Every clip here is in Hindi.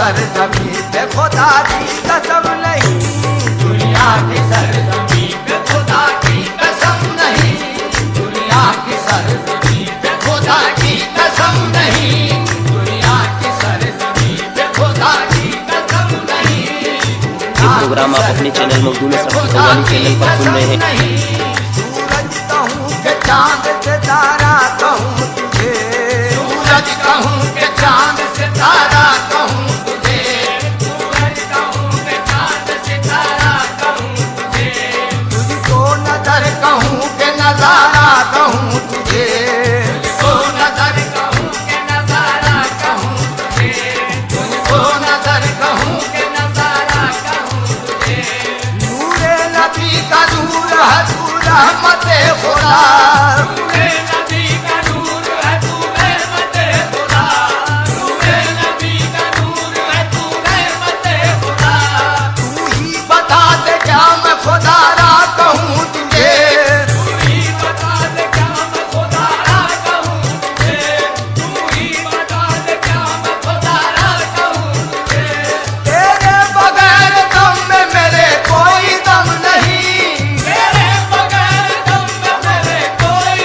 सरजमीं पे खुदा की कसम नहीं, दुनिया की सरजमीं पे खुदा की कसम नहीं, दुनिया की सरजमीं पे खुदा की कसम नहीं, दुनिया की सरजमीं पे खुदा की कसम नहीं। ये प्रोग्राम आप अपने चैनल मखदूम असरफ कव्वाली चैनल पर सुन रहे हैं। सूरज कहूँ के चांद सितारा कहूँ तुझे, सूरज कहूँ के चांद सितारा कहूँ तुझे, सूरज कहूँ के चांद सितारा कहूँ तुझे, तुझको नजर कहूँ के नजारा कहूँ तुझे, तुझको नजर कहूँ के नजारा कहूँ तुझे, तुझको नजर कहूँ के नजारा कहूँ तुझे। नूरे नबी का नूर है तू रहमते खुदा, नूरे नबी का नूर है तू रहमते खुदा, नूरे नबी का नूर है तू रहमते खुदा। तू ही बता दे क्या मैं खुदा रा कहूँ तुझे, तू ही बता दे क्या मैं खुदा रा कहूँ तुझे, तू ही बता दे क्या मैं खुदा रा कहूँ तुझे। तेरे बगैर दम में मेरे कोई दम नहीं, तेरे बगैर दम में मेरे कोई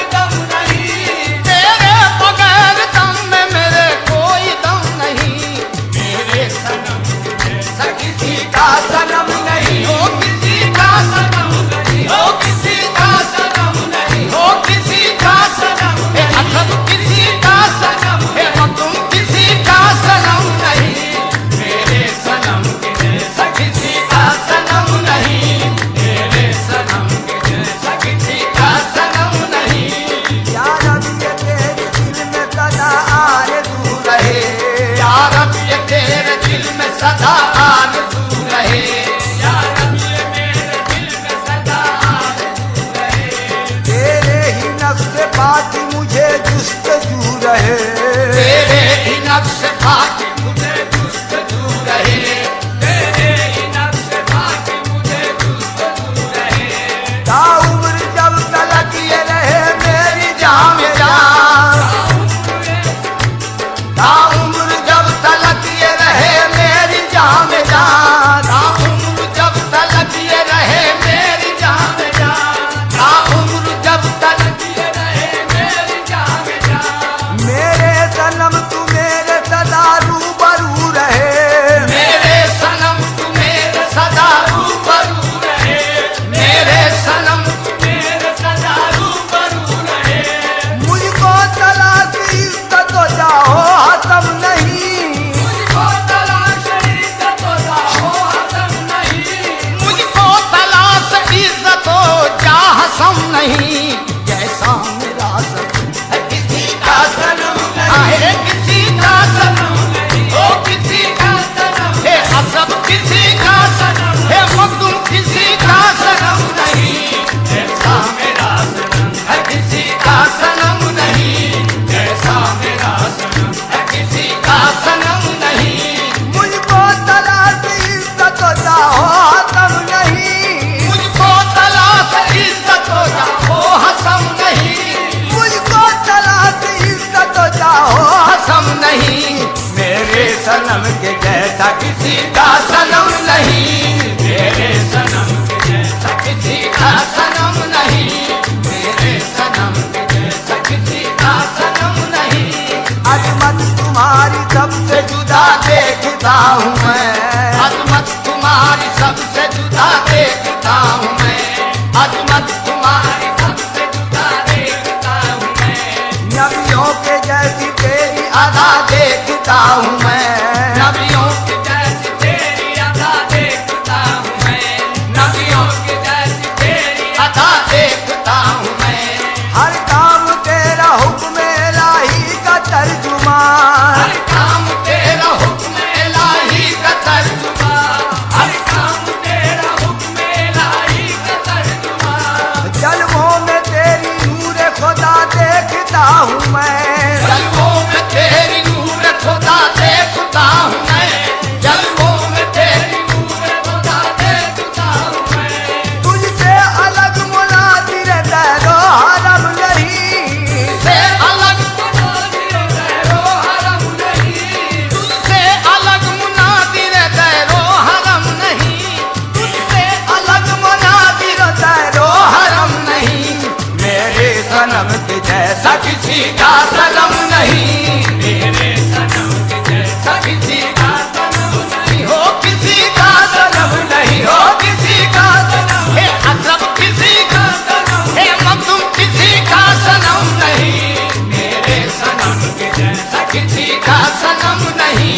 किसी का सनम नहीं, मेरे सनम के जैसा किसी का सनम नहीं हो, किसी का सनम नहीं हो, किसी का सनम, हे अशरफ किसी का सनम, हे मखदूम किसी का सनम नहीं, मेरे सनम के जैसा किसी का सनम नहीं,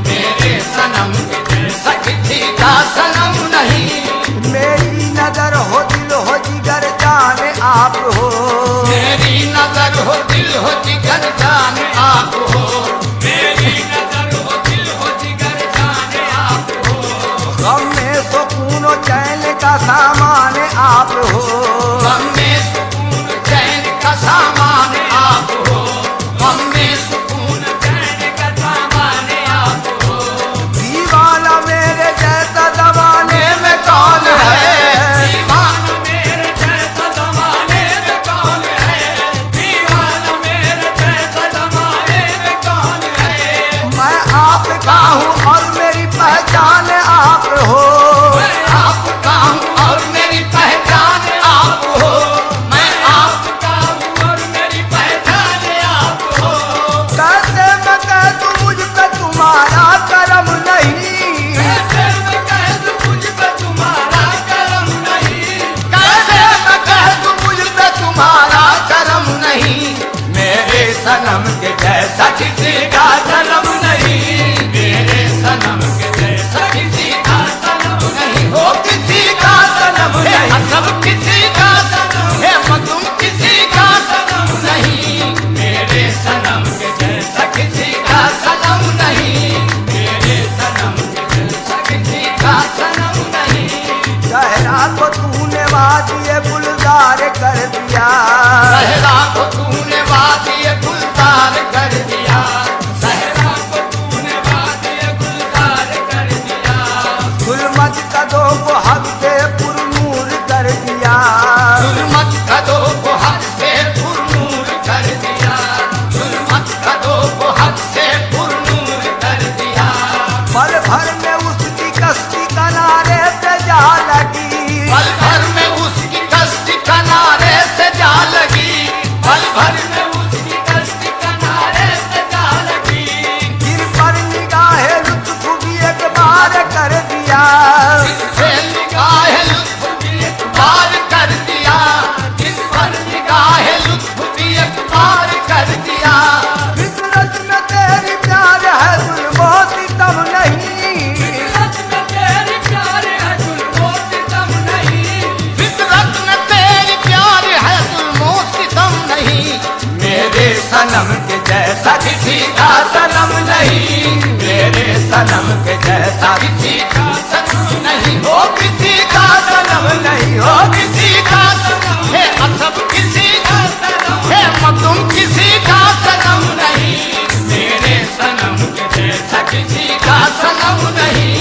मेरे सनम के जैसा किसी का सनम नहीं। मेरी नजर हो दिल हो जिगर जाने आप हो, मेरी नजर हो दिल हो जिगर जाने आप हो, मेरी नजर हो दिल हो जिगर जाने आप हो, गम में सुकून चैन का सामान आप हो, गम में सुकून चैन का सामान आप हो, गम में सुकून चैन का सामान आप हो। दीवाना मेरे जैसा जमाने में कौन है, दीवाना मेरे जैसा जमाने में कौन है, दीवाना मेरे जैसा जमाने में कौन है। मैं आपका हूँ और मेरी पहचान आप हो, मैं आपका हूँ और मेरी पहचान आप हो, मैं आपका हूँ और मेरी पहचान आप हो। कैसे मैं कह दूँ मुझ पे तुम्हारा करम नहीं, कैसे मैं कह दूँ मुझ पे तुम्हारा करम नहीं, कैसे मैं कह दूँ मुझ पे तुम्हारा करम नहीं, मेरे सनम के जैसा किसी का सनम नहीं, मेरे सनम के जैसा किसी का सनम नहीं हो, किसी का सनम नहीं, सब किसी का सनम है, मखदूम किसी का सनम नहीं, मेरे सनम के जैसा किसी का सनम नहीं, मेरे सनम के जैसा किसी का सनम नहीं। सहरा को तूने वादिए गुलजार कर दिया, सहरा को तूने वादिए गुलजार कर दिया, सहरा को तूने वादिए गुलजार कर दिया, जुल्मत कदों को हद से पुरनूर कर दिया, जुल्मत कदों को हद से पुरनूर कर दिया, जुल्मत कदों को हद से पुरनूर कर दिया। पल भर में उसकी कश्ती किनारे से जा लगी, पल भर में उसकी कश्ती किनारे से जा लगी, पल भर में उसकी कश्ती किनारे से जा लगी। गिर पर निगाहे लुत्फ भी एक बार कर दिया, गिर निगाहे लुत्फ भी एक बार कर दिया, गिर पर निगाहे लुत्फ भी एक बार कर दिया। फितरत में तेरी प्यार है जुल्मो सितम नहीं, फितरत में तेरी प्यार है जुल्मो सितम नहीं, फितरत में तेरी प्यार है जुल्मो सितम नहीं, मेरे सनम के जैसा किसी का सनम नहीं, मेरे सनम के जैसा किसी का सनम नहीं हो, किसी का सनम नहीं हो, किसी का सनम है, अशरफ किसी का सनम है, मखदूम किसी का सनम नहीं, मेरे सनम के जैसा किसी का सनम नहीं,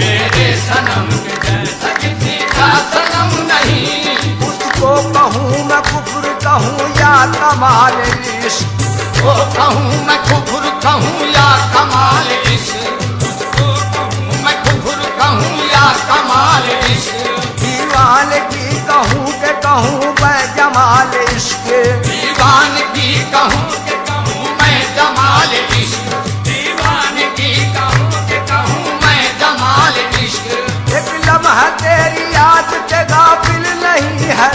मेरे सनम के जैसा किसी का सनम नहीं। उसको कहूँ मैं कुफ्र कहूँ या कमाल इश्क, वो कहूँ मैं कुफ्र कहूँ या कमाल इश्क, उसको कहूँ मैं कुफ्र कहूँ या कमाल इश्क, दीवानगी कहूँ के कहूँ मैं जमाल इश्क, दीवानगी कहूँ के कहूँ मैं जमाल इश्क, दीवानगी कहूँ के कहूँ मैं जमाल इश्क। एक लम्हा तेरी याद से गाफिल नहीं है